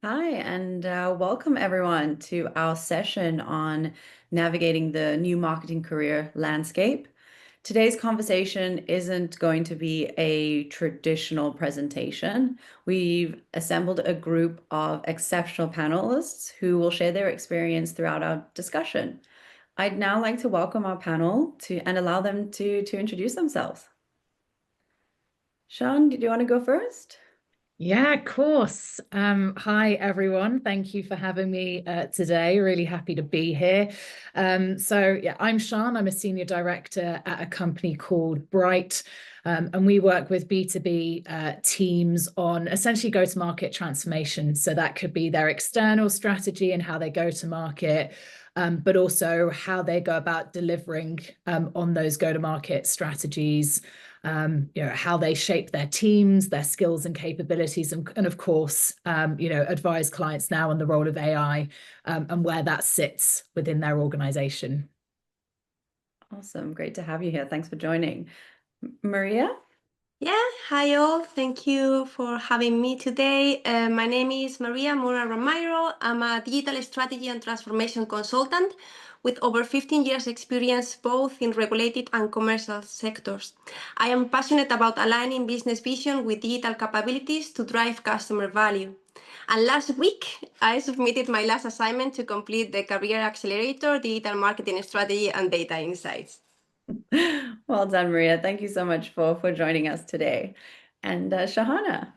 Hi, and welcome everyone to our session on navigating the new marketing career landscape. Today's conversation isn't going to be a traditional presentation. We've assembled a group of exceptional panelists who will share their experience throughout our discussion. I'd now like to welcome our panel and allow them to introduce themselves. Sean, do you want to go first? Yeah, of course. Hi, everyone. Thank you for having me today. Really happy to be here. I'm Sian. I'm a senior director at a company called Bright, and we work with B2B teams on essentially go-to-market transformation. So that could be their external strategy and how they go to market, but also how they go about delivering on those go-to-market strategies. How they shape their teams, their skills and capabilities, and of course, advise clients now on the role of AI and where that sits within their organization. Awesome. Great to have you here. Thanks for joining. Maria? Yeah, hi all. Thank you for having me today. My name is Maria Mora Ramiro. I'm a digital strategy and transformation consultant with over 15 years experience both in regulated and commercial sectors. I am passionate about aligning business vision with digital capabilities to drive customer value. And last week, I submitted my last assignment to complete the Career Accelerator, Digital Marketing Strategy and Data Insights. Well done, Maria. Thank you so much for joining us today. And Shahana.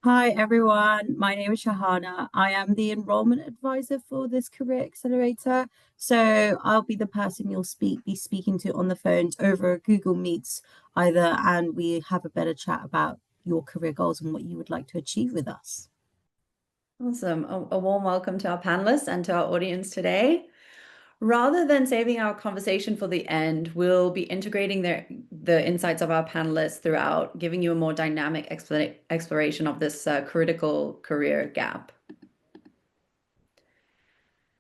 Hi everyone, my name is Shahana. I am the enrollment advisor for this career accelerator. So I'll be the person you'll be speaking to on the phones over Google Meets either, and we have a better chat about your career goals and what you would like to achieve with us. Awesome. A warm welcome to our panelists and to our audience today. Rather than saving our conversation for the end, we'll be integrating the insights of our panelists throughout, giving you a more dynamic exploration of this critical career gap.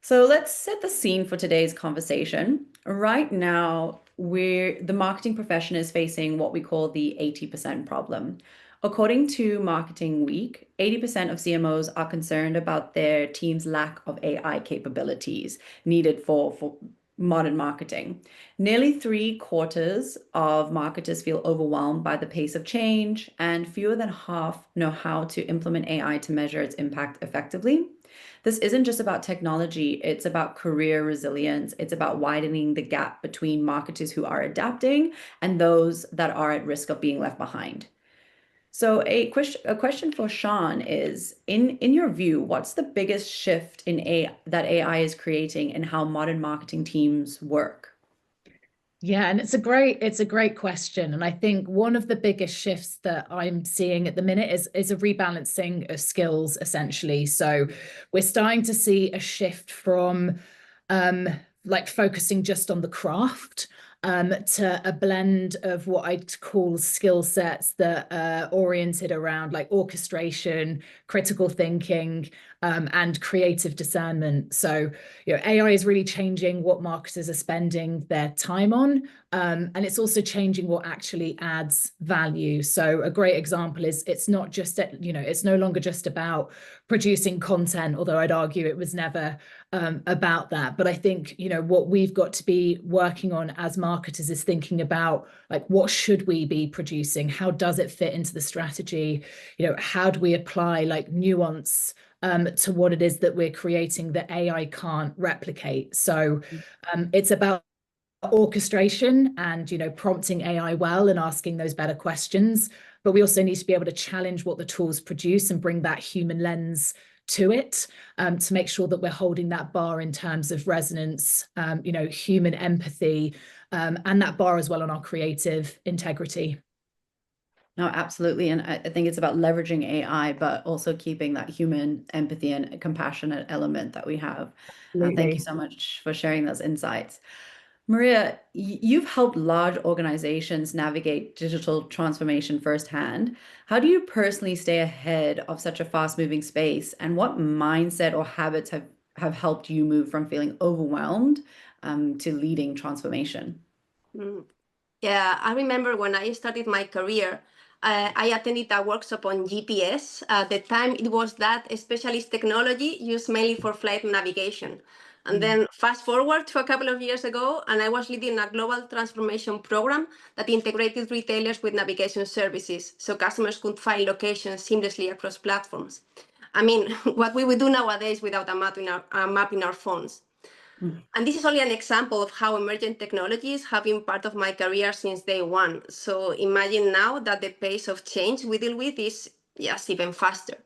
So let's set the scene for today's conversation. Right now, the marketing profession is facing what we call the 80% problem. According to Marketing Week, 80% of CMOs are concerned about their team's lack of AI capabilities needed for modern marketing. Nearly 3/4 of marketers feel overwhelmed by the pace of change, and fewer than half know how to implement AI to measure its impact effectively. This isn't just about technology, it's about career resilience. It's about widening the gap between marketers who are adapting and those that are at risk of being left behind. So a question for Sean is, in your view, what's the biggest shift that AI is creating in how modern marketing teams work? Yeah, and it's a great question. And I think one of the biggest shifts that I'm seeing at the minute is a rebalancing of skills, essentially. So we're starting to see a shift from focusing just on the craft to a blend of what I'd call skill sets that are oriented around like orchestration, critical thinking, and creative discernment. So, AI is really changing what marketers are spending their time on, and it's also changing what actually adds value. So a great example is it's not just, it's no longer just about producing content, although I'd argue it was never about that. But I think, what we've got to be working on as marketers is thinking about like, what should we be producing? How does it fit into the strategy? How do we apply like nuance to what it is that we're creating that AI can't replicate? So it's about orchestration and prompting AI well and asking those better questions, but we also need to be able to challenge what the tools produce and bring that human lens to it, to make sure that we're holding that bar in terms of resonance, human empathy, and that bar as well on our creative integrity. No, absolutely. And I think it's about leveraging AI, but also keeping that human empathy and compassionate element that we have. Thank you so much for sharing those insights. Maria, you've helped large organizations navigate digital transformation firsthand. How do you personally stay ahead of such a fast-moving space? And what mindset or habits have helped you move from feeling overwhelmed to leading transformation? Yeah, I remember when I started my career, I attended a workshop on GPS. At the time, it was that specialist technology used mainly for flight navigation. And then fast forward to a couple of years ago, and I was leading a global transformation program that integrated retailers with navigation services so customers could find locations seamlessly across platforms. I mean, what we would do nowadays without a map in our phones. And this is only an example of how emergent technologies have been part of my career since day one. So imagine now that the pace of change we deal with is just even faster.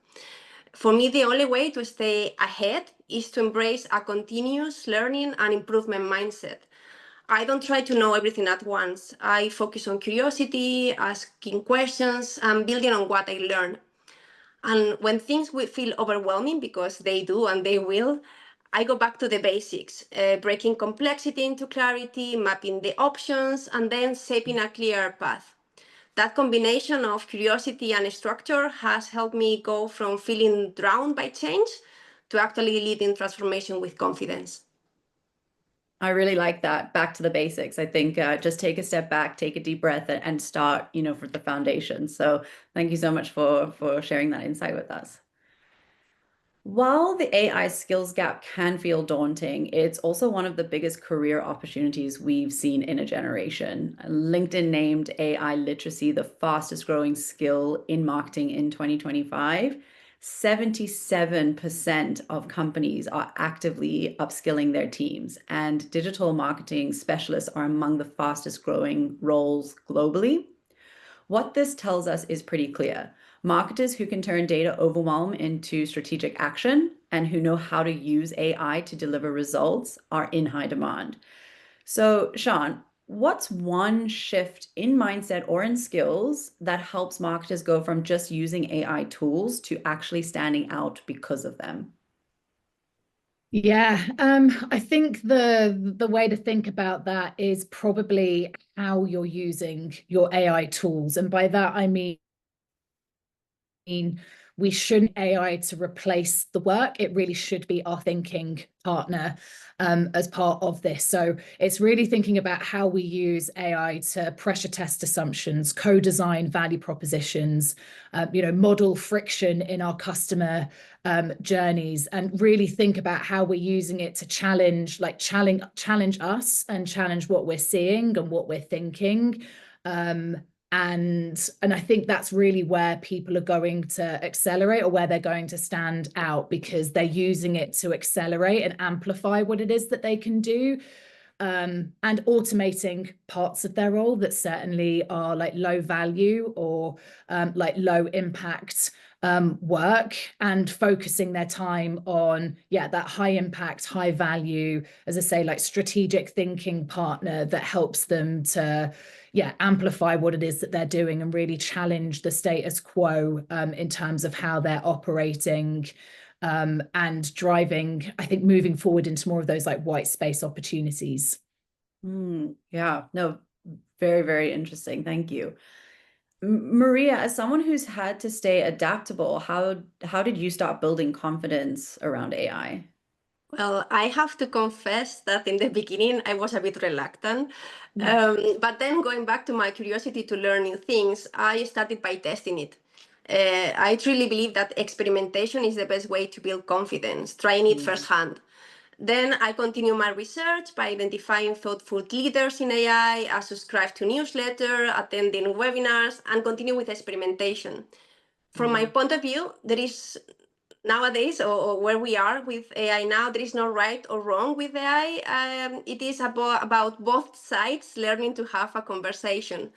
For me, the only way to stay ahead is to embrace a continuous learning and improvement mindset. I don't try to know everything at once. I focus on curiosity, asking questions, and building on what I learn. And when things will feel overwhelming, because they do and they will, I go back to the basics, breaking complexity into clarity, mapping the options, and then shaping a clear path. That combination of curiosity and structure has helped me go from feeling drowned by change to actually leading transformation with confidence. I really like that. Back to the basics. I think just take a step back, take a deep breath, and start, for the foundation. So thank you so much for sharing that insight with us. While the AI skills gap can feel daunting, it's also one of the biggest career opportunities we've seen in a generation. LinkedIn named AI literacy the fastest growing skill in marketing in 2025. 77% of companies are actively upskilling their teams, and digital marketing specialists are among the fastest growing roles globally. What this tells us is pretty clear. Marketers who can turn data overwhelm into strategic action and who know how to use AI to deliver results are in high demand. So, Sean, what's one shift in mindset or in skills that helps marketers go from just using AI tools to actually standing out because of them? Yeah, I think the way to think about that is probably how you're using your AI tools. And by that, I mean, we shouldn't AI to replace the work. It really should be our thinking partner as part of this. So it's really thinking about how we use AI to pressure test assumptions, co-design value propositions, model friction in our customer journeys, and really think about how we're using it to challenge us and challenge what we're seeing and what we're thinking. And I think that's really where people are going to accelerate, or where they're going to stand out, because they're using it to accelerate and amplify what it is that they can do, and automating parts of their role that certainly are like low value or like low impact work, and focusing their time on that high impact, high value, as I say, like strategic thinking partner that helps them to amplify what it is that they're doing and really challenge the status quo in terms of how they're operating, and driving, I think, moving forward into more of those like white space opportunities. Yeah, no, very, very interesting. Thank you. Maria, as someone who's had to stay adaptable, how did you start building confidence around AI? Well, I have to confess that in the beginning I was a bit reluctant. But then going back to my curiosity to learn new things, I started by testing it. I truly believe that experimentation is the best way to build confidence, trying it firsthand. Then I continue my research by identifying thoughtful leaders in AI, I subscribe to newsletter, attending webinars, and continue with experimentation. From my point of view, there is nowadays, or where we are with AI now, there is no right or wrong with AI. It is about both sides learning to have a conversation.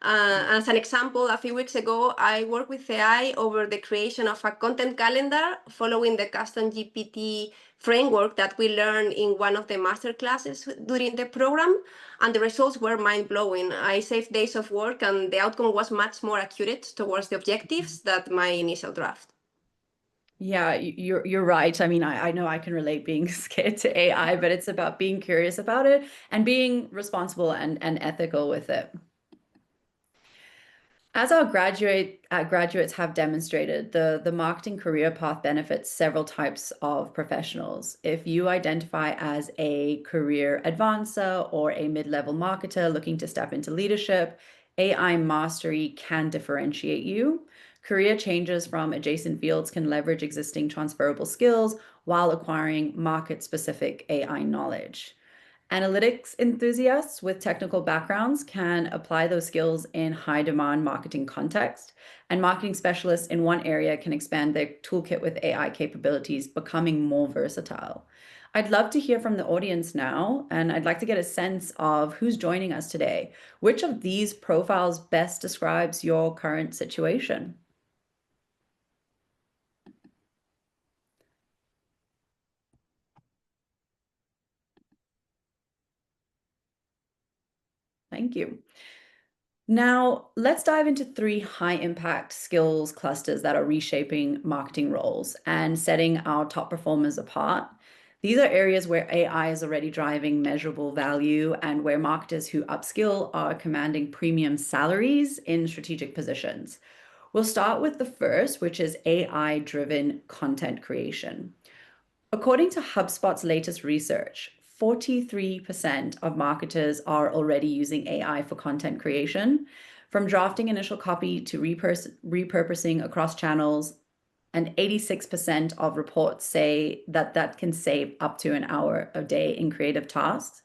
As an example, a few weeks ago, I worked with AI over the creation of a content calendar following the custom GPT framework that we learned in one of the master classes during the program, and the results were mind-blowing. I saved days of work, and the outcome was much more accurate towards the objectives than my initial draft. Yeah, you're right. I mean, I know I can relate being scared to AI, but it's about being curious about it and being responsible and ethical with it. As our graduates have demonstrated, the marketing career path benefits several types of professionals. If you identify as a career advancer or a mid-level marketer looking to step into leadership, AI mastery can differentiate you. Career changes from adjacent fields can leverage existing transferable skills while acquiring market-specific AI knowledge. Analytics enthusiasts with technical backgrounds can apply those skills in high-demand marketing context, and marketing specialists in one area can expand their toolkit with AI capabilities, becoming more versatile. I'd love to hear from the audience now, and I'd like to get a sense of who's joining us today. Which of these profiles best describes your current situation? Thank you. Now, let's dive into 3 high-impact skills clusters that are reshaping marketing roles and setting our top performers apart. These are areas where AI is already driving measurable value and where marketers who upskill are commanding premium salaries in strategic positions. We'll start with the first, which is AI-driven content creation. According to HubSpot's latest research, 43% of marketers are already using AI for content creation, from drafting initial copy to repurposing across channels. And 86% of reports say that that can save up to an hour a day in creative tasks.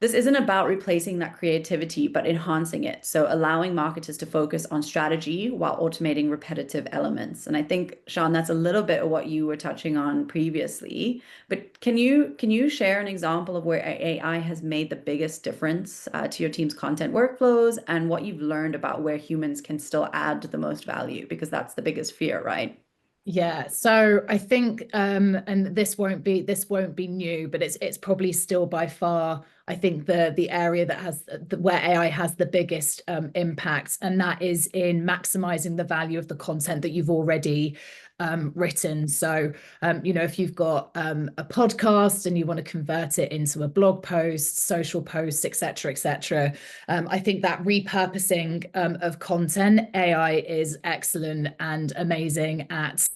This isn't about replacing that creativity, but enhancing it. So allowing marketers to focus on strategy while automating repetitive elements. And I think, Sean, that's a little bit of what you were touching on previously. But can you share an example of where AI has made the biggest difference to your team's content workflows and what you've learned about where humans can still add the most value? Because that's the biggest fear, right? Yeah, so I think, and this won't be new, but it's probably still by far, I think the area that has where AI has the biggest impact, and that is in maximizing the value of the content that you've already written. So, if you've got a podcast and you want to convert it into a blog post, social post, etc., I think that repurposing of content, AI is excellent and amazing at.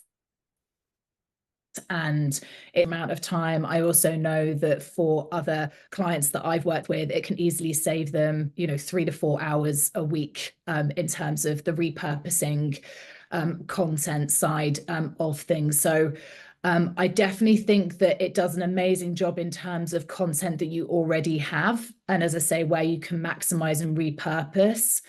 And amount of time. I also know that for other clients that I've worked with, it can easily save them, 3 to 4 hours a week in terms of the repurposing content side of things. So I definitely think that it does an amazing job in terms of content that you already have. And as I say, where you can maximize and repurpose.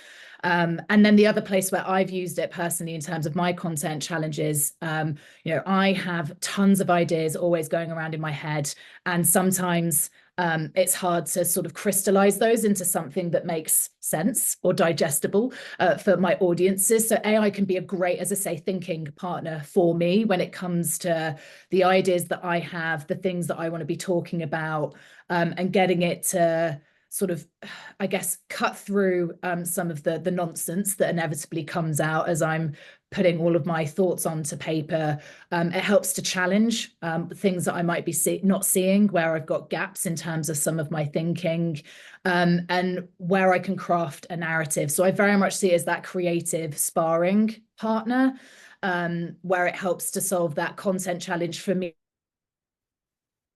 And then the other place where I've used it personally in terms of my content challenges, I have tons of ideas always going around in my head. And sometimes it's hard to sort of crystallize those into something that makes sense or digestible for my audiences. So AI can be a great, as I say, thinking partner for me when it comes to the ideas that I have, the things that I want to be talking about, and getting it to sort of, I guess, cut through some of the nonsense that inevitably comes out as I'm putting all of my thoughts onto paper. It helps to challenge things that I might be not seeing, where I've got gaps in terms of some of my thinking, and where I can craft a narrative. So I very much see it as that creative sparring partner, where it helps to solve that content challenge for me,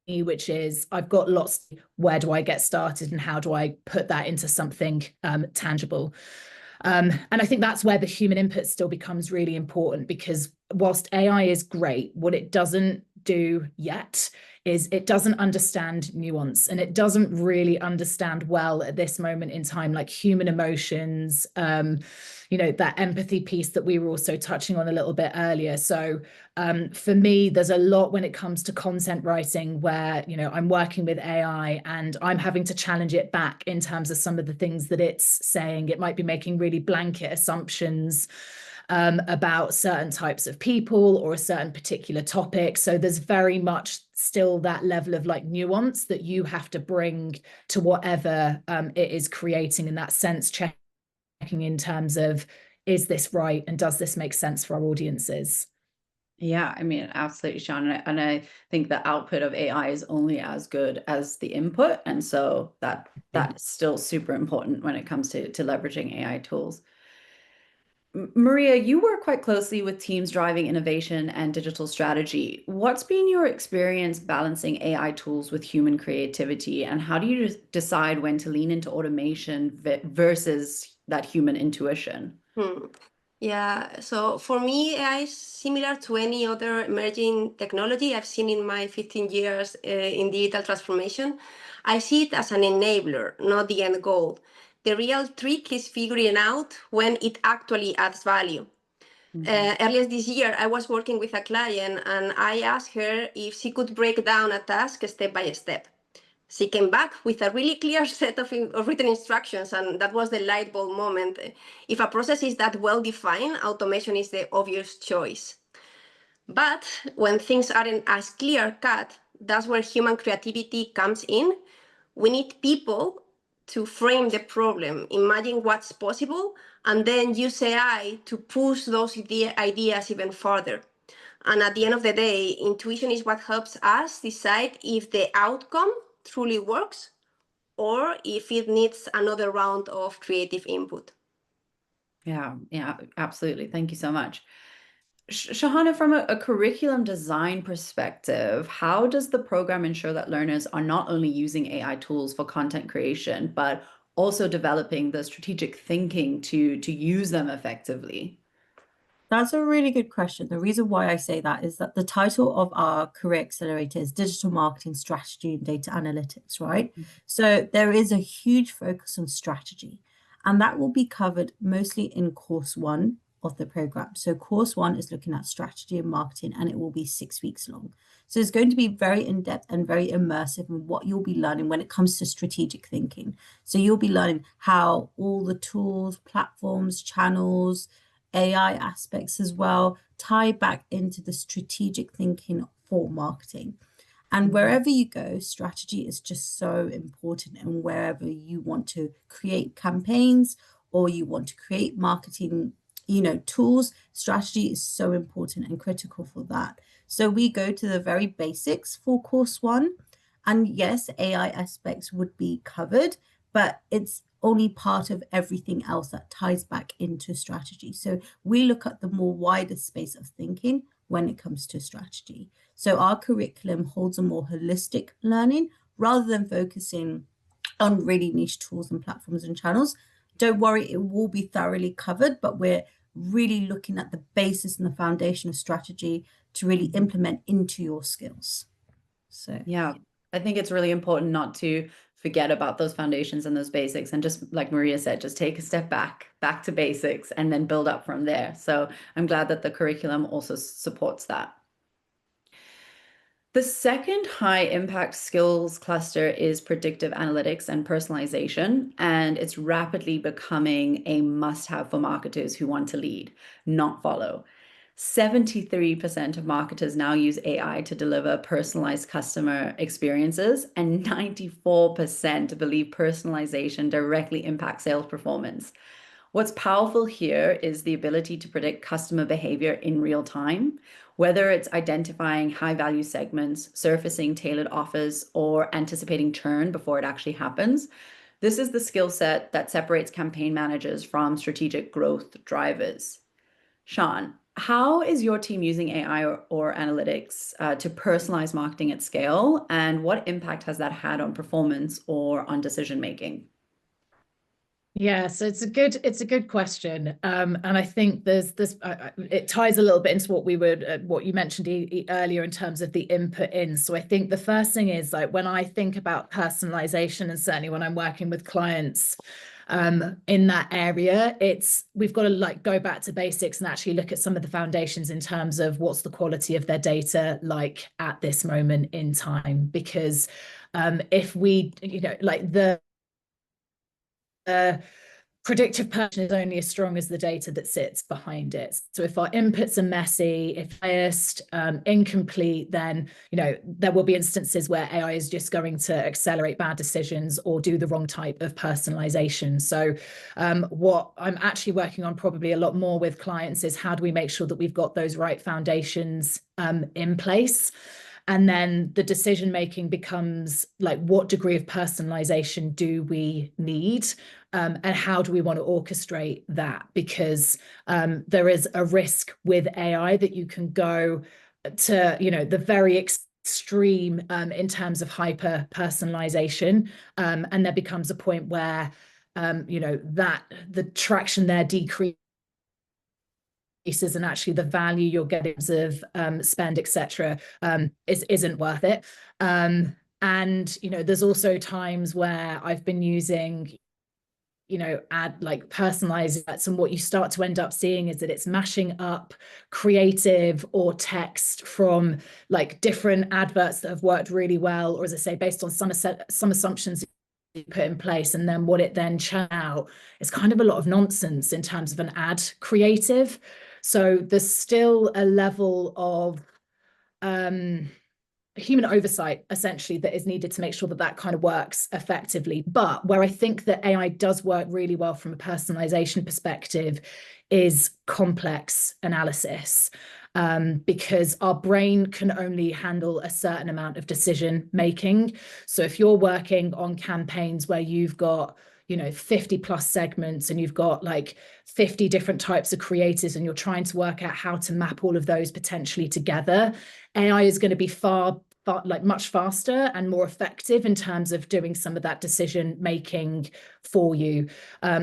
which is I've got lots, where do I get started and how do I put that into something tangible? And I think that's where the human input still becomes really important, because whilst AI is great, what it doesn't do yet is it doesn't understand nuance, and it doesn't really understand well at this moment in time, like human emotions, that empathy piece that we were also touching on a little bit earlier. So for me, there's a lot when it comes to content writing where, I'm working with AI and I'm having to challenge it back in terms of some of the things that it's saying. It might be making really blanket assumptions about certain types of people or a certain particular topic. So there's very much still that level of like nuance that you have to bring to whatever it is creating, in that sense checking in terms of, is this right and does this make sense for our audiences? Yeah, I mean, absolutely, Sean. And I think the output of AI is only as good as the input. And so that's still super important when it comes to leveraging AI tools. Maria, you work quite closely with teams driving innovation and digital strategy. What's been your experience balancing AI tools with human creativity, and how do you decide when to lean into automation versus that human intuition? Yeah, so for me, AI is similar to any other emerging technology I've seen in my 15 years in digital transformation. I see it as an enabler, not the end goal. The real trick is figuring out when it actually adds value. Earlier this year, I was working with a client and I asked her if she could break down a task step by step. She came back with a really clear set of written instructions, and that was the light bulb moment. If a process is that well defined, automation is the obvious choice. But when things aren't as clear cut, that's where human creativity comes in. We need people to frame the problem, imagine what's possible, and then use AI to push those ideas even further. And at the end of the day, intuition is what helps us decide if the outcome truly works or if it needs another round of creative input. Yeah, absolutely. Thank you so much. Shahana, from a curriculum design perspective, how does the program ensure that learners are not only using AI tools for content creation, but also developing the strategic thinking to use them effectively? That's a really good question. The reason why I say that is that the title of our career accelerator is Digital Marketing Strategy and Data Analytics, right? So there is a huge focus on strategy, and that will be covered mostly in course 1 of the program. So course 1 is looking at strategy and marketing, and it will be 6 weeks long. So it's going to be very in-depth and very immersive in what you'll be learning when it comes to strategic thinking. So you'll be learning how all the tools, platforms, channels, AI aspects as well tie back into the strategic thinking for marketing. And wherever you go, strategy is just so important. And wherever you want to create campaigns or you want to create marketing, tools, strategy is so important and critical for that. So we go to the very basics for course 1. And yes, AI aspects would be covered, but it's only part of everything else that ties back into strategy. So we look at the more wider space of thinking when it comes to strategy. So our curriculum holds a more holistic learning rather than focusing on really niche tools and platforms and channels. Don't worry, it will be thoroughly covered, but we're really looking at the basis and the foundation of strategy to really implement into your skills. So yeah, I think it's really important not to forget about those foundations and those basics, and just like Maria said, just take a step back to basics and then build up from there. So I'm glad that the curriculum also supports that. The second high impact skills cluster is predictive analytics and personalization, and it's rapidly becoming a must-have for marketers who want to lead, not follow. 73% of marketers now use AI to deliver personalized customer experiences, and 94% believe personalization directly impacts sales performance. What's powerful here is the ability to predict customer behavior in real time, whether it's identifying high-value segments, surfacing tailored offers, or anticipating churn before it actually happens. This is the skill set that separates campaign managers from strategic growth drivers. Sean, how is your team using AI or analytics to personalize marketing at scale, and what impact has that had on performance or on decision making? Yeah, so it's a good question, and I think there's this. It ties a little bit into what you mentioned earlier in terms of the input in. So I think the first thing is, like, when I think about personalization, and certainly when I'm working with clients in that area, we've got to go back to basics and actually look at some of the foundations in terms of what's the quality of their data like at this moment in time. Because if we, the predictive person is only as strong as the data that sits behind it. So if our inputs are messy, if biased, incomplete, then there will be instances where AI is just going to accelerate bad decisions or do the wrong type of personalization. So what I'm actually working on probably a lot more with clients is how do we make sure that we've got those right foundations in place. And then the decision making becomes what degree of personalization do we need, and how do we want to orchestrate that? Because there is a risk with AI that you can go to the very extreme in terms of hyper personalization, and there becomes a point where that the traction there decreases, and actually the value you're getting of spend, etc., isn't worth it. And there's also times where I've been using add like personalized ads, and what you start to end up seeing is that it's mashing up creative or text from like different adverts that have worked really well, or as I say, based on some assumptions you put in place, and then what it then churn out is kind of a lot of nonsense in terms of an ad creative. So there's still a level of human oversight essentially that is needed to make sure that that kind of works effectively. But where I think that AI does work really well from a personalization perspective is complex analysis, because our brain can only handle a certain amount of decision making. So if you're working on campaigns where you've got 50 plus segments and you've got like 50 different types of creators, and you're trying to work out how to map all of those potentially together, AI is going to be much faster and more effective in terms of doing some of that decision making for you.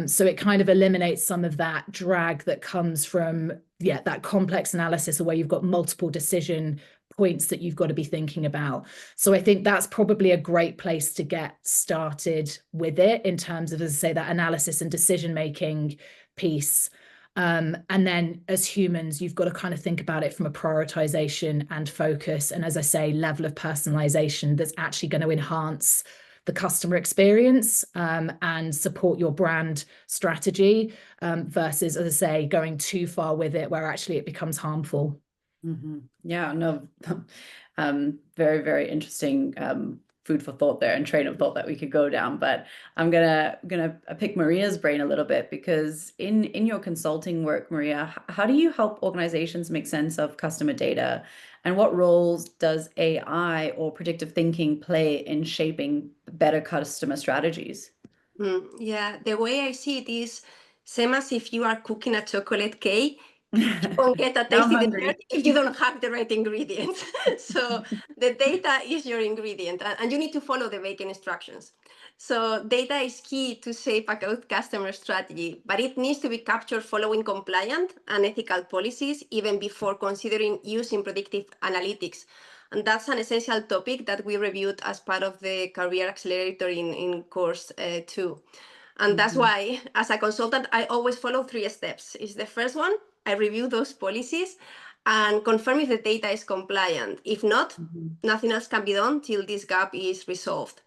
So it kind of eliminates some of that drag that comes from that complex analysis, where you've got multiple decision points that you've got to be thinking about. So I think that's probably a great place to get started with it in terms of, as I say, that analysis and decision making piece. And then as humans, you've got to kind of think about it from a prioritization and focus, and as I say, level of personalization that's actually going to enhance the customer experience and support your brand strategy, versus, as I say, going too far with it where actually it becomes harmful. Mm-hmm. Yeah, no, very, very interesting food for thought there and train of thought that we could go down. But I'm gonna pick Maria's brain a little bit, because in your consulting work, Maria, how do you help organizations make sense of customer data, and what roles does AI or predictive thinking play in shaping better customer strategies? Yeah, the way I see it is same as if you are cooking a chocolate cake. You won't get a Now I'm tasty hungry. dessert if you don't have the right ingredients. So the data is your ingredient, and you need to follow the baking instructions. So data is key to shape a good customer strategy, but it needs to be captured following compliant and ethical policies even before considering using predictive analytics. And that's an essential topic that we reviewed as part of the Career Accelerator in course 2. And that's why, as a consultant, I always follow 3 steps. Is the first one, I review those policies and confirm if the data is compliant. If not, nothing else can be done till this gap is resolved.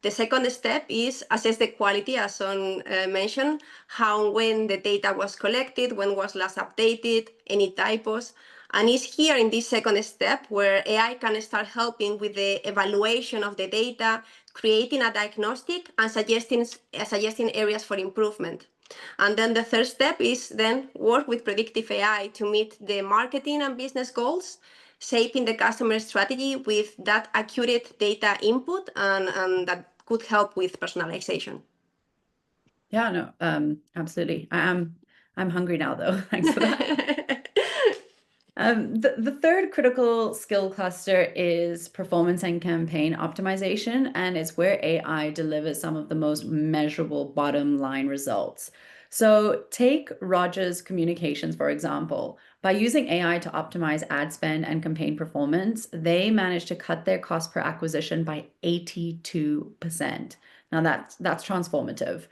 The second step is assess the quality, as Son mentioned, how, when the data was collected, when was last updated, any typos. And it's here in this second step where AI can start helping with the evaluation of the data, creating a diagnostic and suggesting areas for improvement. And then the third step is then work with predictive AI to meet the marketing and business goals, shaping the customer strategy with that accurate data input, and that could help with personalization. Yeah, no, absolutely. I'm hungry now though. Thanks for that. The third critical skill cluster is performance and campaign optimization, and it's where AI delivers some of the most measurable bottom line results. So take Rogers Communications, for example. By using AI to optimize ad spend and campaign performance, they managed to cut their cost per acquisition by 82%. Now that's transformative.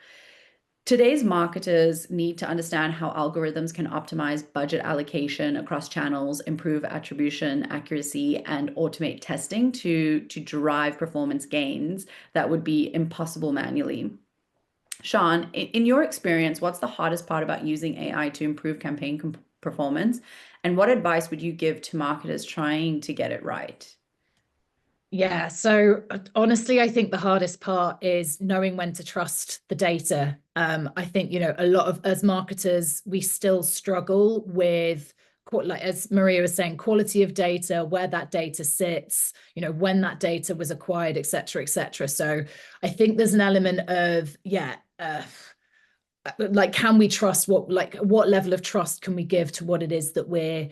Today's marketers need to understand how algorithms can optimize budget allocation across channels, improve attribution accuracy, and automate testing to drive performance gains that would be impossible manually. Sean, in your experience, what's the hardest part about using AI to improve campaign performance? And what advice would you give to marketers trying to get it right? Yeah, so honestly, I think the hardest part is knowing when to trust the data. I think, a lot of, as marketers, we still struggle with, like as Maria was saying, quality of data, where that data sits, when that data was acquired, et cetera, et cetera. So I think there's an element of, like, can we trust what level of trust can we give to what it is that we're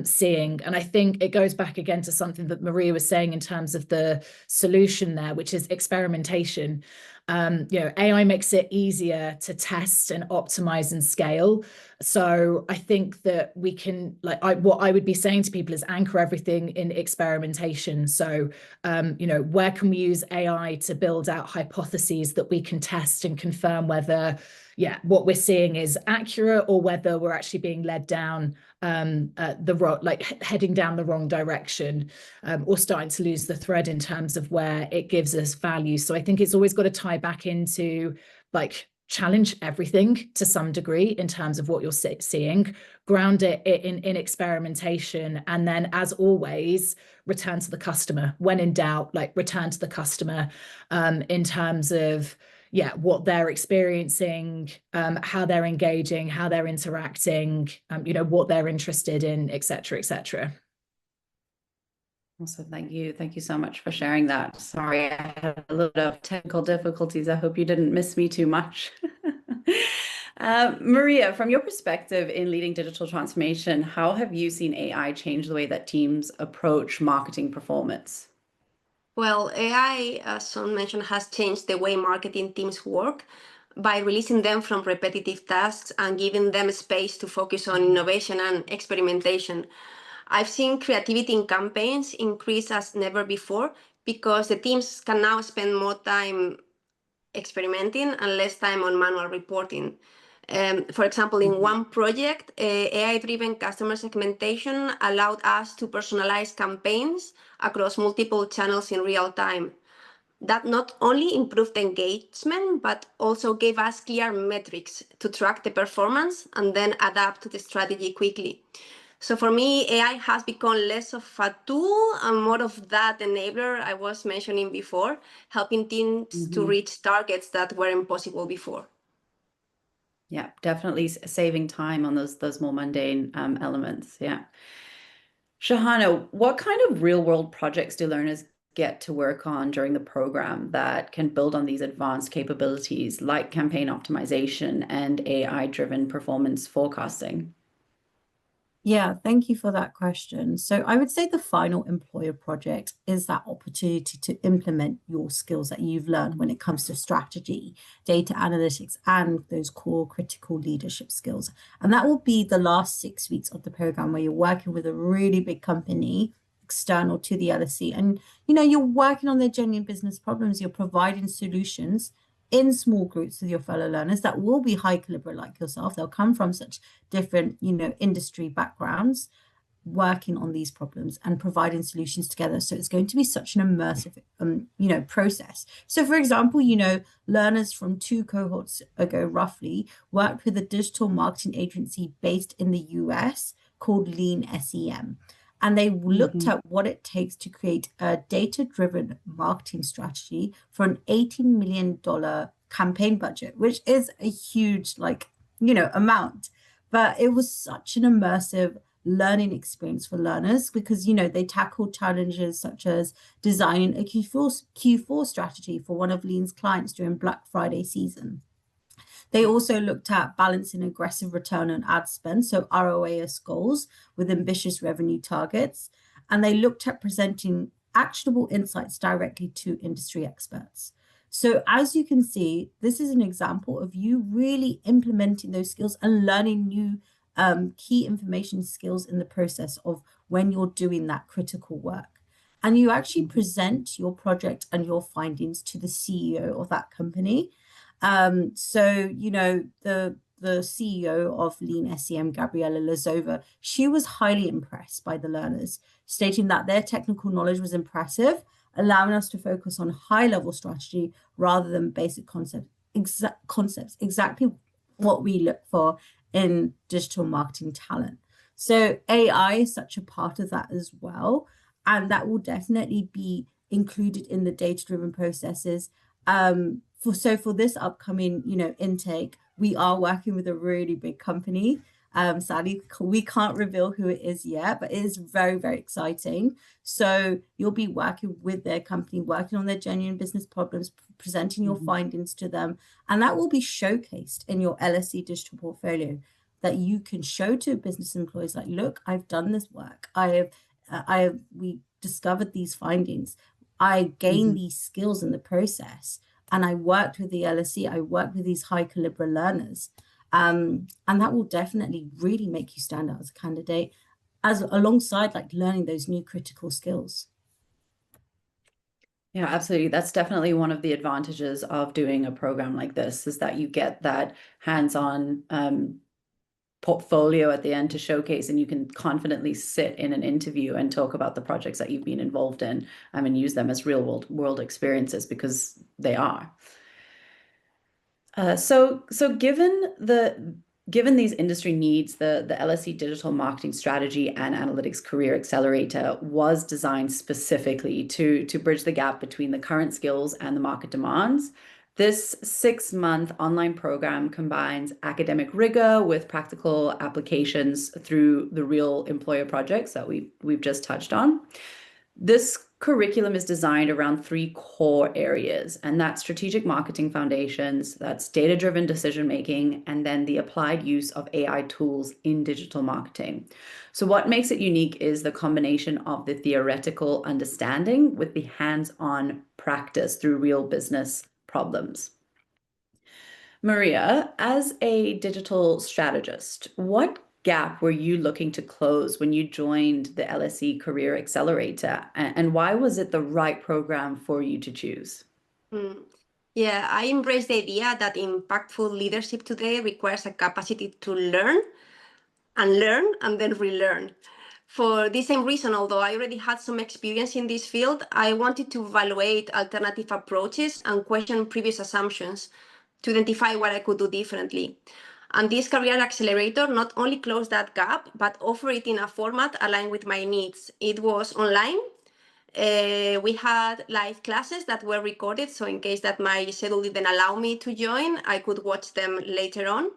seeing? And I think it goes back again to something that Maria was saying in terms of the solution there, which is experimentation. AI makes it easier to test and optimize and scale. So I think that we can, what I would be saying to people is anchor everything in experimentation. So, where can we use AI to build out hypotheses that we can test and confirm whether, what we're seeing is accurate, or whether we're actually being led down heading down the wrong direction, or starting to lose the thread in terms of where it gives us value. So I think it's always got to tie back into challenge everything to some degree in terms of what you're seeing, ground it in experimentation, and then, as always, return to the customer. When in doubt, return to the customer in terms of what they're experiencing, how they're engaging, how they're interacting, what they're interested in, et cetera, et cetera. Also, thank you. Thank you so much for sharing that. Sorry, I had a little bit of technical difficulties. I hope you didn't miss me too much. Maria, from your perspective in leading digital transformation, how have you seen AI change the way that teams approach marketing performance? Well, AI, as Son mentioned, has changed the way marketing teams work by releasing them from repetitive tasks and giving them space to focus on innovation and experimentation. I've seen creativity in campaigns increase as never before because the teams can now spend more time experimenting and less time on manual reporting. For example, in one project, AI-driven customer segmentation allowed us to personalize campaigns across multiple channels in real time. That not only improved engagement, but also gave us clear metrics to track the performance and then adapt to the strategy quickly. So for me, AI has become less of a tool and more of that enabler I was mentioning before, helping teams to reach targets that weren't possible before. Yeah, definitely saving time on those more mundane elements. Yeah. Shahana, what kind of real world projects do learners get to work on during the program that can build on these advanced capabilities like campaign optimization and AI-driven performance forecasting? Yeah, thank you for that question. So I would say the final employer project is that opportunity to implement your skills that you've learned when it comes to strategy, data analytics, and those core critical leadership skills. And that will be the last 6 weeks of the program where you're working with a really big company external to the LSE. And, you're working on their genuine business problems. You're providing solutions in small groups with your fellow learners that will be high caliber like yourself. They'll come from such different, industry backgrounds, working on these problems and providing solutions together. So it's going to be such an immersive, process. So for example, learners from 2 cohorts ago, roughly, worked with a digital marketing agency based in the US called Lean SEM. And they looked at what it takes to create a data-driven marketing strategy for an $18 million campaign budget, which is a huge, amount. But it was such an immersive learning experience for learners because, they tackled challenges such as designing a Q4 strategy for one of Lean's clients during Black Friday season. They also looked at balancing aggressive return on ad spend, so ROAS goals, with ambitious revenue targets. And they looked at presenting actionable insights directly to industry experts. So as you can see, this is an example of you really implementing those skills and learning new key information skills in the process of when you're doing that critical work. And you actually present your project and your findings to the CEO of that company. So, the CEO of Lean SEM, Gabriela Lazova, she was highly impressed by the learners, stating that their technical knowledge was impressive, allowing us to focus on high-level strategy rather than basic concepts, exactly what we look for in digital marketing talent. So AI is such a part of that as well, and that will definitely be included in the data-driven processes. For this upcoming, intake, we are working with a really big company. Sadly, we can't reveal who it is yet, but it is very, very exciting. So you'll be working with their company, working on their genuine business problems, presenting your findings to them, and that will be showcased in your LSE digital portfolio that you can show to business employees like, look, I've done this work. We discovered these findings. I gained these skills in the process. and I worked with the LSE, I worked with these high caliber learners. And that will definitely really make you stand out as a candidate, as alongside like learning those new critical skills. Yeah, absolutely. That's definitely one of the advantages of doing a program like this, is that you get that hands-on portfolio at the end to showcase, and you can confidently sit in an interview and talk about the projects that you've been involved in, and use them as real world experiences, because they are. So given these industry needs, the LSE Digital Marketing Strategy and Analytics Career Accelerator was designed specifically to bridge the gap between the current skills and the market demands. This 6-month online program combines academic rigor with practical applications through the real employer projects that we've just touched on. This curriculum is designed around 3 core areas, and that's strategic marketing foundations, that's data-driven decision-making, and then the applied use of AI tools in digital marketing. So what makes it unique is the combination of the theoretical understanding with the hands-on practice through real business problems. Maria, as a digital strategist, what gap were you looking to close when you joined the LSE Career Accelerator, and why was it the right program for you to choose? Yeah, I embrace the idea that impactful leadership today requires a capacity to learn and then relearn. For the same reason, although I already had some experience in this field, I wanted to evaluate alternative approaches and question previous assumptions to identify what I could do differently. And this career accelerator not only closed that gap, but offered it in a format aligned with my needs. It was online. We had live classes that were recorded, so in case that my schedule didn't allow me to join, I could watch them later on.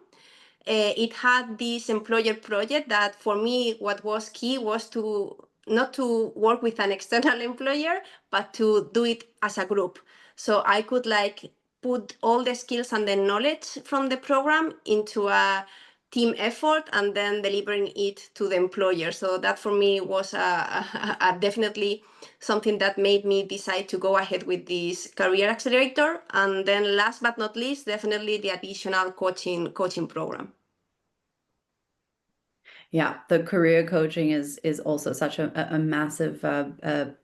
It had this employer project that for me, what was key was to not to work with an external employer, but to do it as a group. So I could like put all the skills and the knowledge from the program into a team effort and then delivering it to the employer. So that for me was a definitely something that made me decide to go ahead with this career accelerator. And then last but not least, definitely the additional coaching program. Yeah, the career coaching is also such a massive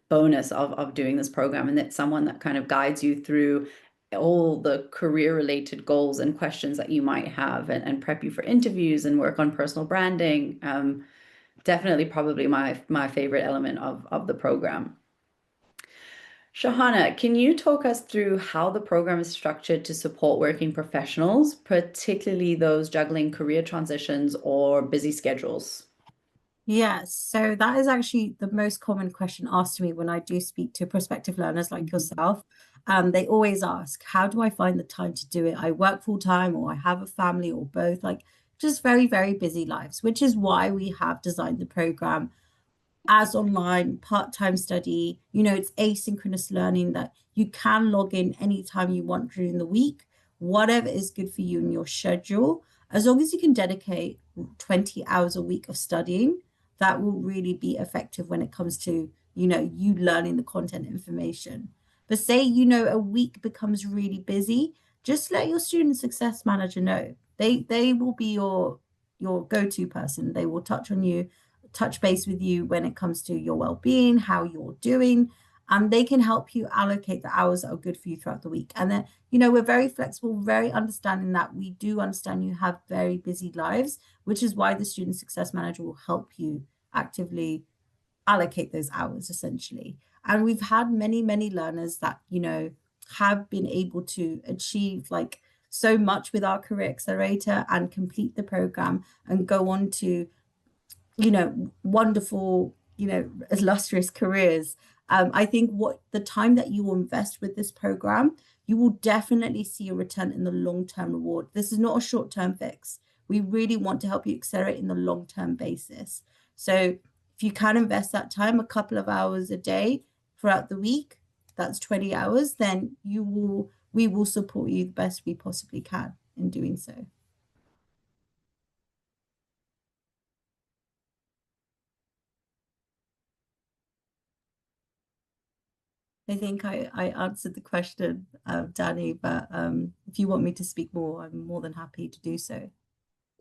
bonus of doing this program, and it's someone that kind of guides you through all the career related goals and questions that you might have, and prep you for interviews and work on personal branding. Definitely probably my favorite element of the program. Shahana, can you talk us through how the program is structured to support working professionals, particularly those juggling career transitions or busy schedules? Yes, so that is actually the most common question asked to me when I do speak to prospective learners like yourself. They always ask, how do I find the time to do it? I work full time, or I have a family, or both, like just very, very busy lives, which is why we have designed the program as online part-time study. It's asynchronous learning that you can log in anytime you want during the week, whatever is good for you in your schedule. As long as you can dedicate 20 hours a week of studying, that will really be effective when it comes to you learning the content information. But say a week becomes really busy, just let your student success manager know. They will be your go-to person. They will touch base with you when it comes to your well-being, how you're doing, and they can help you allocate the hours that are good for you throughout the week. And then, we're very flexible, very understanding that we do understand you have very busy lives, which is why the student success manager will help you actively allocate those hours essentially. And we've had many, many learners that, have been able to achieve like so much with our career accelerator and complete the program and go on to wonderful, illustrious careers. I think what the time that you will invest with this program, you will definitely see a return in the long-term reward. This is not a short-term fix. We really want to help you accelerate in the long-term basis. So if you can invest that time, a couple of hours a day throughout the week, that's 20 hours, then we will support you the best we possibly can in doing so. I think I answered the question, Danny, but if you want me to speak more, I'm more than happy to do so.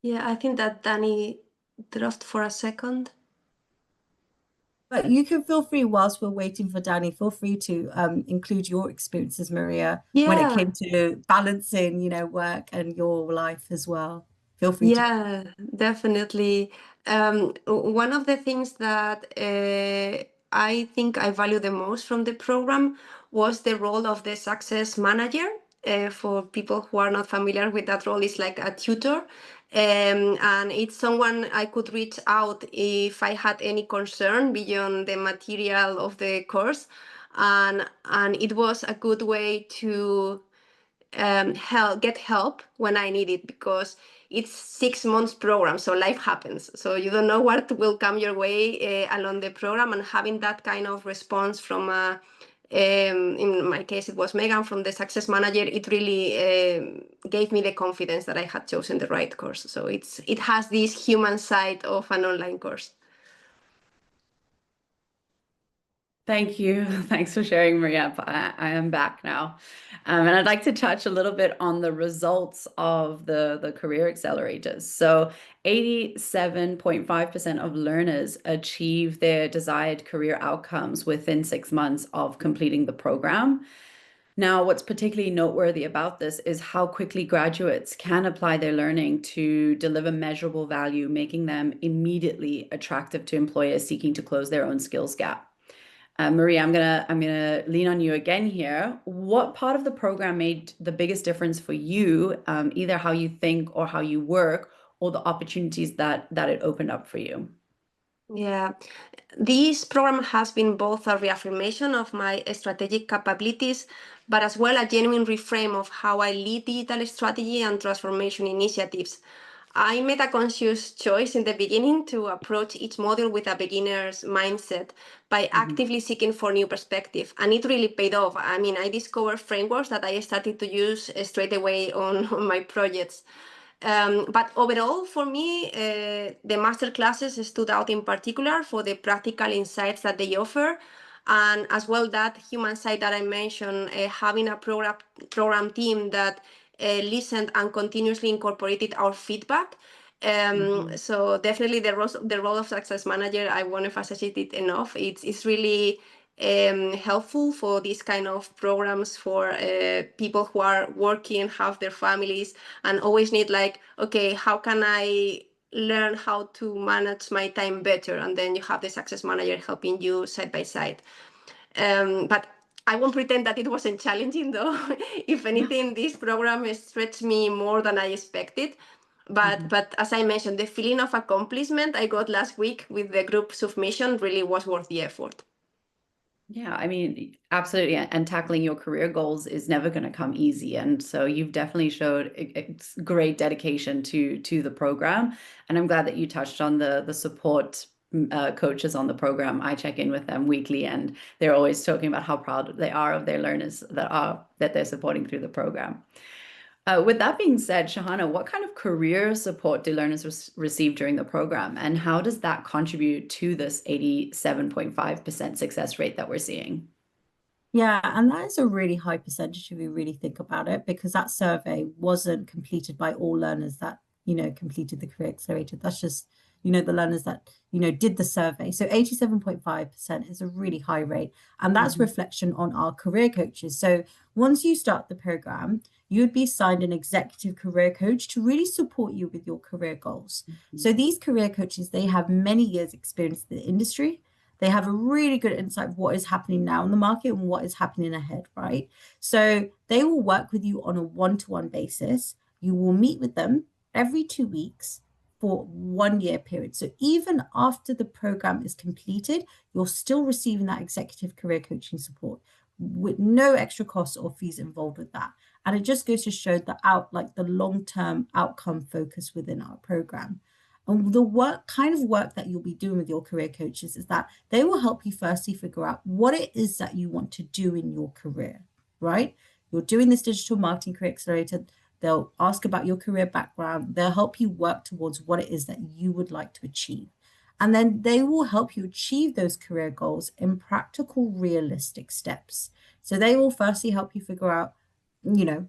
Yeah, I think that Danny dropped for a second. But you can feel free whilst we're waiting for Danny, feel free to include your experiences, Maria, when it Yeah, came to balancing, work and your life as well. Feel free to. yeah, definitely. One of the things that I think I value the most from the program was the role of the success manager. For people who are not familiar with that role, it's like a tutor. And it's someone I could reach out if I had any concern beyond the material of the course. And it was a good way to get help when I need it, because it's 6 months program, so life happens. So you don't know what will come your way along the program, and having that kind of response from in my case it was Megan from the success manager, it really gave me the confidence that I had chosen the right course. So it has this human side of an online course. Thank you. Thanks for sharing, Maria. I am back now. And I'd like to touch a little bit on the results of the career accelerators. So 87.5% of learners achieve their desired career outcomes within 6 months of completing the program. Now, what's particularly noteworthy about this is how quickly graduates can apply their learning to deliver measurable value, making them immediately attractive to employers seeking to close their own skills gap. Maria, I'm gonna lean on you again here. What part of the program made the biggest difference for you, either how you think or how you work, or the opportunities that it opened up for you? Yeah, this program has been both a reaffirmation of my strategic capabilities, but as well a genuine reframe of how I lead digital strategy and transformation initiatives. I made a conscious choice in the beginning to approach each module with a beginner's mindset by Mhm. actively seeking for new perspective, and it really paid off. I mean, I discovered frameworks that I started to use straight away on my projects. But overall, for me, the master classes stood out in particular for the practical insights that they offer, and as well that human side that I mentioned, having a program team that listened and continuously incorporated our feedback. Mhm. So definitely the role of success manager, I won't emphasize it enough. It's really helpful for these kind of programs for people who are working, have their families, and always need like, okay, how can I learn how to manage my time better? And then you have the success manager helping you side by side. But I won't pretend that it wasn't challenging though. If anything, this program stretched me more than I expected. But Mhm. but as I mentioned, the feeling of accomplishment I got last week with the group submission really was worth the effort. Yeah, I mean, absolutely. And tackling your career goals is never going to come easy. And so you've definitely showed great dedication to the program. And I'm glad that you touched on the support coaches on the program. I check in with them weekly, and they're always talking about how proud they are of their learners that they're supporting through the program. With that being said, Shahana, what kind of career support do learners receive during the program, and how does that contribute to this 87.5% success rate that we're seeing? Yeah, and that is a really high percentage if you really think about it, because that survey wasn't completed by all learners that, completed the career accelerator. That's just, the learners that, did the survey. So 87.5% is a really high rate. And that's Mhm. reflection on our career coaches. So once you start the program, you'd be assigned an executive career coach to really support you with your career goals. So these career coaches, they have many years experience in the industry. They have a really good insight of what is happening now in the market and what is happening ahead, right? So they will work with you on a one-to-one basis. You will meet with them every 2 weeks for 1 year period. So even after the program is completed, you're still receiving that executive career coaching support with no extra costs or fees involved with that. And it just goes to show the long-term outcome focus within our program. And the kind of work that you'll be doing with your career coaches is that they will help you firstly figure out what it is that you want to do in your career, right? You're doing this digital marketing career accelerator. They'll ask about your career background. They'll help you work towards what it is that you would like to achieve. And then they will help you achieve those career goals in practical, realistic steps. So they will firstly help you figure out,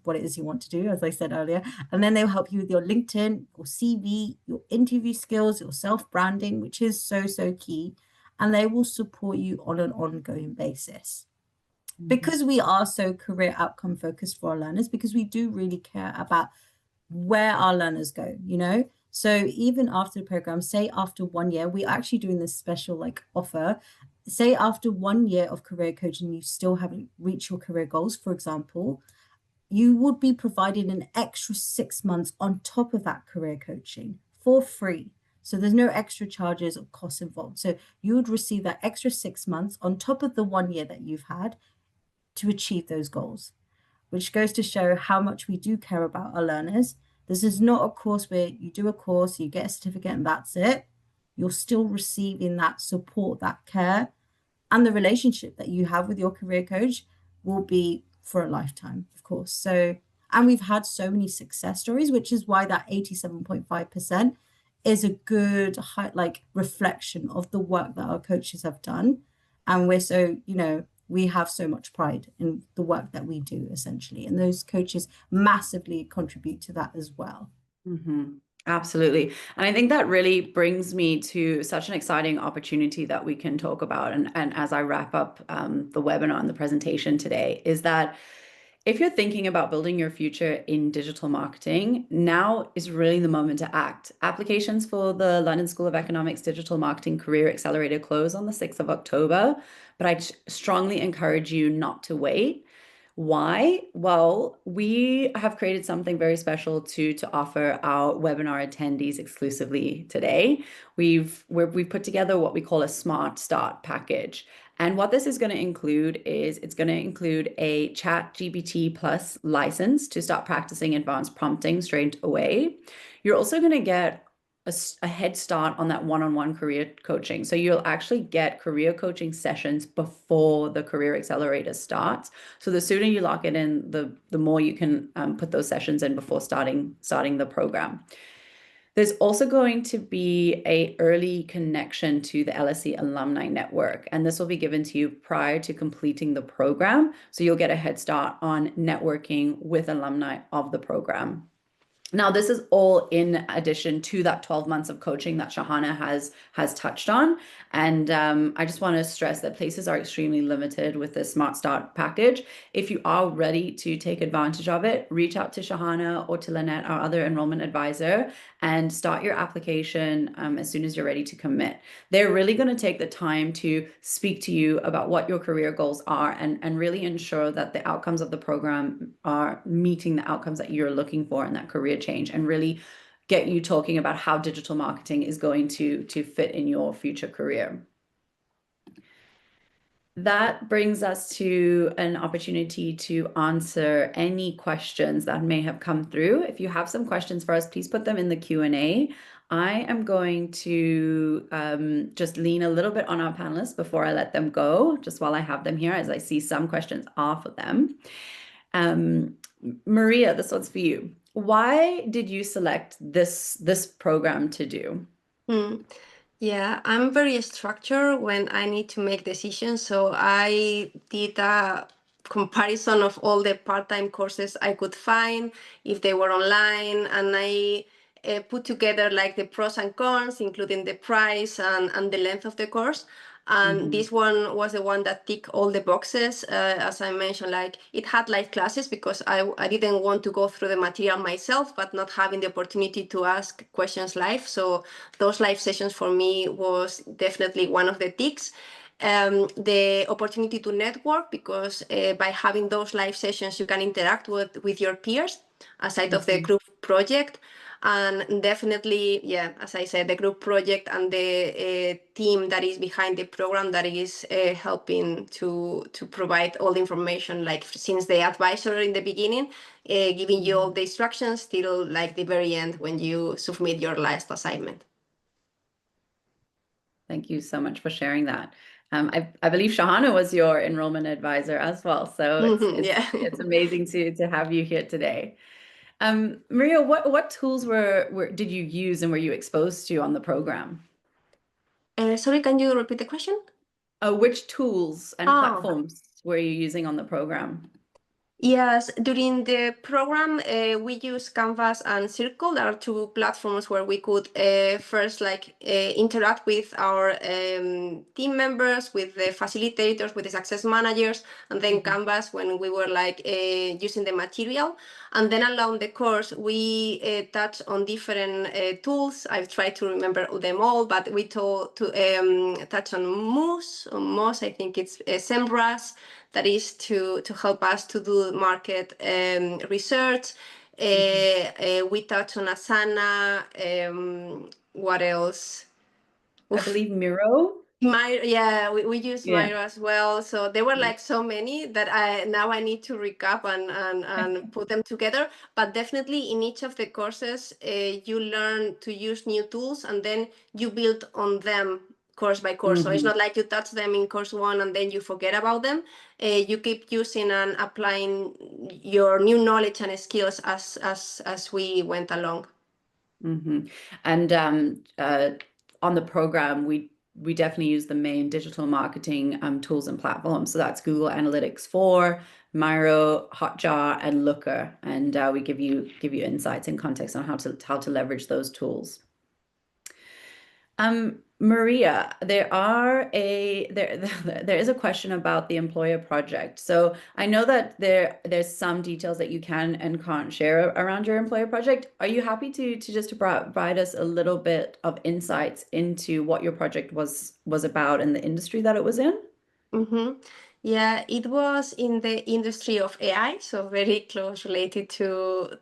what it is you want to do, as I said earlier. And then they'll help you with your LinkedIn, your CV, your interview skills, your self-branding, which is so, so key. And they will support you on an ongoing basis. Because we are so career outcome focused for our learners, because we do really care about where our learners go, So even after the program, say after 1 year, we're actually doing this special offer. Say after 1 year of career coaching, you still haven't reached your career goals, for example, you would be provided an extra 6 months on top of that career coaching for free. So there's no extra charges or costs involved. So you would receive that extra 6 months on top of the 1 year that you've had to achieve those goals, which goes to show how much we do care about our learners. This is not a course where you do a course, you get a certificate, and that's it. You're still receiving that support, that care, and the relationship that you have with your career coach will be for a lifetime, of course. So, and we've had so many success stories, which is why that 87.5% is a good reflection of the work that our coaches have done. And we're so, we have so much pride in the work that we do, essentially. And those coaches massively contribute to that as well. Absolutely. And I think that really brings me to such an exciting opportunity that we can talk about. And as I wrap up the webinar and the presentation today, is that if you're thinking about building your future in digital marketing, now is really the moment to act. Applications for the London School of Economics Digital Marketing Career Accelerator close on the 6th of October, but I strongly encourage you not to wait. Why? Well, we have created something very special to offer our webinar attendees exclusively today. We've put together what we call a Smart Start package. And what this is going to include is it's going to include a ChatGPT Plus license to start practicing advanced prompting straight away. You're also going to get a head start on that one-on-one career coaching. So you'll actually get career coaching sessions before the Career Accelerator starts. So the sooner you lock it in, the more you can put those sessions in before starting the program. There's also going to be an early connection to the LSE Alumni Network, and this will be given to you prior to completing the program. So you'll get a head start on networking with alumni of the program. Now, this is all in addition to that 12 months of coaching that Shahana has touched on. And I just want to stress that places are extremely limited with the Smart Start package. If you are ready to take advantage of it, reach out to Shahana or to Lynette, our other enrollment advisor, and start your application as soon as you're ready to commit. They're really going to take the time to speak to you about what your career goals are and really ensure that the outcomes of the program are meeting the outcomes that you're looking for in that career change, and really get you talking about how digital marketing is going to fit in your future career. That brings us to an opportunity to answer any questions that may have come through. If you have some questions for us, please put them in the Q&A. I am going to just lean a little bit on our panelists before I let them go, just while I have them here, as I see some questions are for them. Maria, this one's for you. Why did you select this program to do? Yeah, I'm very structured when I need to make decisions. So I did a comparison of all the part-time courses I could find, if they were online, and I put together the pros and cons, including the price and the length of the course. And this one was the one that ticked all the boxes. As I mentioned, it had live classes because I didn't want to go through the material myself, but not having the opportunity to ask questions live. So those live sessions for me was definitely one of the ticks. The opportunity to network, because by having those live sessions, you can interact with your peers aside of the group project. And definitely, yeah, as I said, the group project and the team that is behind the program that is helping to provide all the information, since the advisor in the beginning, giving you all the instructions till the very end when you submit your last assignment. Thank you so much for sharing that. I believe Shahana was your enrollment advisor as well. So it's amazing to have you here today. Maria, what tools did you use and were you exposed to on the program? Sorry, can you repeat the question? Which tools and Oh. platforms were you using on the program? Yes, during the program, we use Canvas and Circle. There are two platforms where we could first interact with our team members, with the facilitators, with the success managers, and then Canvas when we were using the material. And then along the course, we touch on different tools. I've tried to remember them all, but we touch on Moz. I think it's SEMrush, that is to help us to do market research. We touch on Asana. What else? I believe Miro. We use Yeah. Miro as well. So there were so many that I need to recap and put them together. But definitely in each of the courses, you learn to use new tools and then you build on them course by course. So it's not like you touch them in course one and then you forget about them. You keep using and applying your new knowledge and skills as we went along. And on the program, we definitely use the main digital marketing tools and platforms. So that's Google Analytics 4, Miro, Hotjar, and Looker. And we give you insights and context on how to leverage those tools. Maria, there is a question about the employer project. So I know that there's some details that you can and can't share around your employer project. Are you happy to just provide us a little bit of insights into what your project was about and the industry that it was in? Yeah, it was in the industry of AI, so very close related to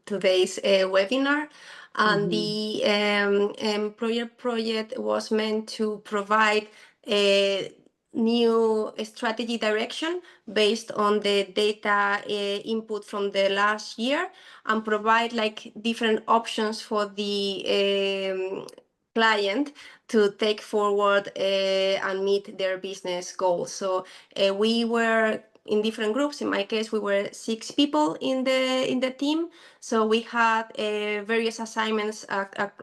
today's webinar. And the employer project was meant to provide a new strategy direction based on the data input from the last year and provide different options for the client to take forward and meet their business goals. So we were in different groups. In my case, we were 6 people in the team. So we had various assignments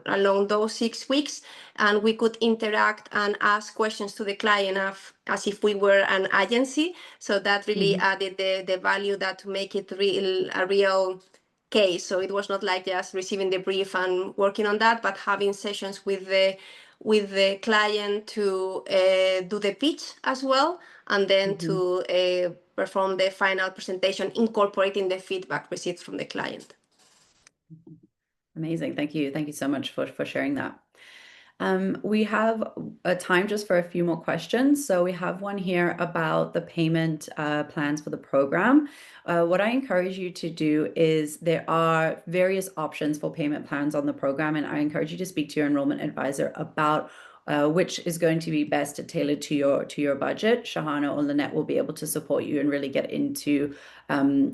along those 6 weeks, and we could interact and ask questions to the client as if we were an agency. So that really added the value that to make it a real case. So it was not like just receiving the brief and working on that, but having sessions with the client to do the pitch as well, and then to perform the final presentation, incorporating the feedback received from the client. Amazing. Thank you. Thank you so much for sharing that. We have time just for a few more questions. So we have one here about the payment plans for the program. What I encourage you to do is there are various options for payment plans on the program, and I encourage you to speak to your enrollment advisor about which is going to be best tailored to your budget. Shahana or Lynette will be able to support you and really get into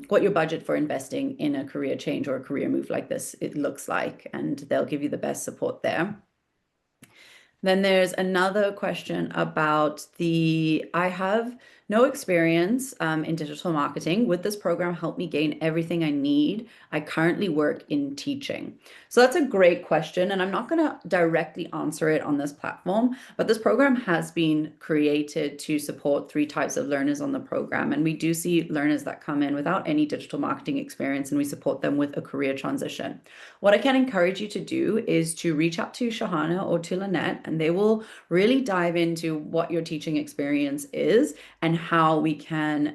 what your budget for investing in a career change or a career move like this it looks like, and they'll give you the best support there. Then there's another question about I have no experience in digital marketing. Would this program help me gain everything I need? I currently work in teaching. So that's a great question, and I'm not going to directly answer it on this platform, but this program has been created to support 3 types of learners on the program. And we do see learners that come in without any digital marketing experience, and we support them with a career transition. What I can encourage you to do is to reach out to Shahana or to Lynette, and they will really dive into what your teaching experience is and how we can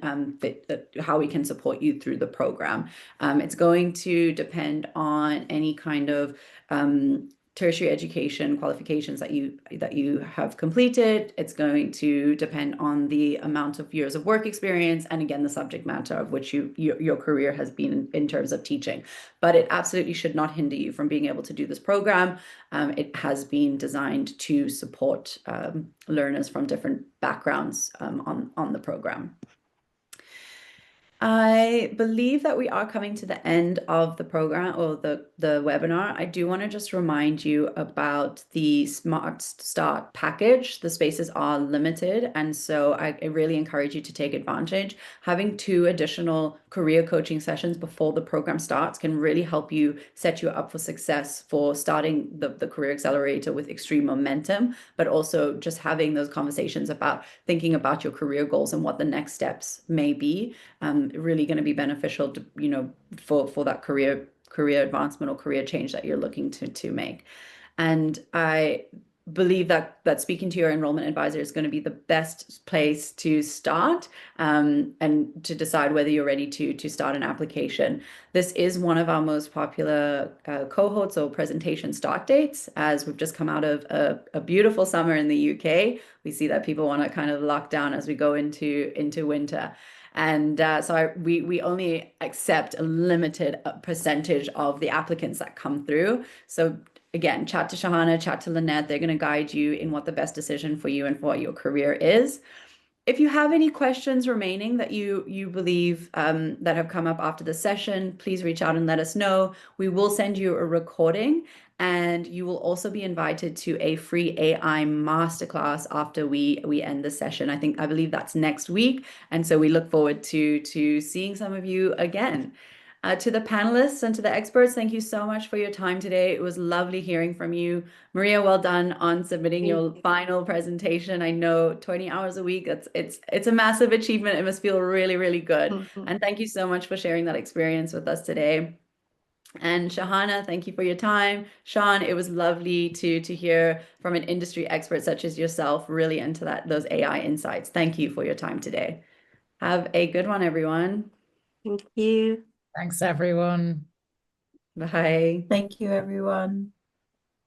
support you through the program. It's going to depend on any kind of tertiary education qualifications that you have completed. It's going to depend on the amount of years of work experience, and again, the subject matter of which your career has been in terms of teaching. But it absolutely should not hinder you from being able to do this program. It has been designed to support learners from different backgrounds on the program. I believe that we are coming to the end of the program or the webinar. I do want to just remind you about the Smart Start package. The spaces are limited, and so I really encourage you to take advantage. Having 2 additional career coaching sessions before the program starts can really help you set you up for success for starting the Career Accelerator with extreme momentum, but also just having those conversations about thinking about your career goals and what the next steps may be. Really going to be beneficial to, for that career advancement or career change that you're looking to make. And I believe that speaking to your enrollment advisor is going to be the best place to start, and to decide whether you're ready to start an application. This is one of our most popular cohorts or presentation start dates, as we've just come out of a beautiful summer in the UK. We see that people want to kind of lock down as we go into winter. And we only accept a limited percentage of the applicants that come through. So again, chat to Shahana, chat to Lynette. They're going to guide you in what the best decision for you and for what your career is. If you have any questions remaining that you believe that have come up after the session, please reach out and let us know. We will send you a recording, and you will also be invited to a free AI masterclass after we end the session. I believe that's next week, and so we look forward to seeing some of you again. To the panelists and to the experts, thank you so much for your time today. It was lovely hearing from you. Maria, well done on submitting your final presentation. I know 20 hours a week, it's a massive achievement. It must feel really, really good. And thank you so much for sharing that experience with us today. And Shahana, thank you for your time. Sean, it was lovely to hear from an industry expert such as yourself, really into those AI insights. Thank you for your time today. Have a good one, everyone. Thank you. Thanks, everyone. Bye. Thank you, everyone.